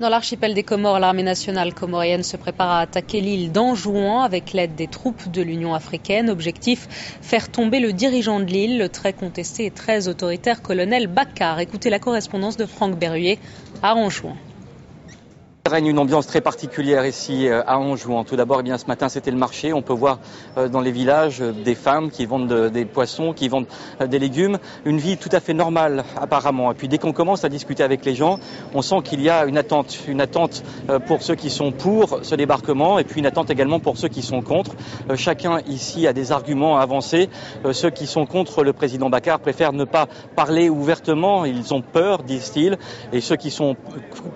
Dans l'archipel des Comores, l'armée nationale comorienne se prépare à attaquer l'île d'Anjouan avec l'aide des troupes de l'Union africaine. Objectif, faire tomber le dirigeant de l'île, le très contesté et très autoritaire colonel Bakar. Écoutez la correspondance de Franck Berruyer à Anjouan. Il règne une ambiance très particulière ici à Anjouan. Tout d'abord, ce matin, c'était le marché. On peut voir dans les villages des femmes qui vendent des poissons, qui vendent des légumes. Une vie tout à fait normale, apparemment. Et puis, dès qu'on commence à discuter avec les gens, on sent qu'il y a une attente pour ceux qui sont pour ce débarquement et puis une attente également pour ceux qui sont contre. Chacun ici a des arguments à avancer. Ceux qui sont contre le président Bakar préfèrent ne pas parler ouvertement. Ils ont peur, disent-ils. Et ceux qui sont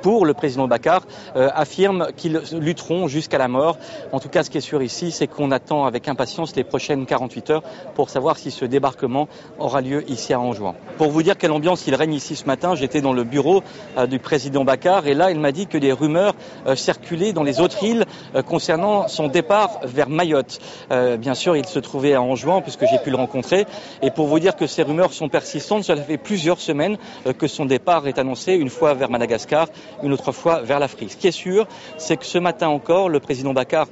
pour le président Bakar affirment qu'ils lutteront jusqu'à la mort. En tout cas, ce qui est sûr ici, c'est qu'on attend avec impatience les prochaines 48 heures pour savoir si ce débarquement aura lieu ici à Anjouan. Pour vous dire quelle ambiance il règne ici ce matin, j'étais dans le bureau du président Bakar et là, il m'a dit que des rumeurs circulaient dans les autres îles concernant son départ vers Mayotte. Bien sûr, il se trouvait à Anjouan puisque j'ai pu le rencontrer. Et pour vous dire que ces rumeurs sont persistantes, cela fait plusieurs semaines que son départ est annoncé, une fois vers Madagascar, une autre fois vers l'Afrique. Ce qui est sûr, c'est que ce matin encore, le président Bakar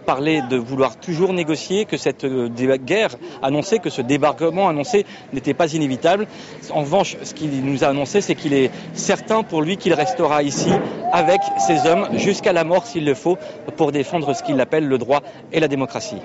parlait de vouloir toujours négocier, que cette guerre annoncée, que ce débarquement annoncé n'était pas inévitable. En revanche, ce qu'il nous a annoncé, c'est qu'il est certain pour lui qu'il restera ici avec ses hommes jusqu'à la mort s'il le faut pour défendre ce qu'il appelle le droit et la démocratie.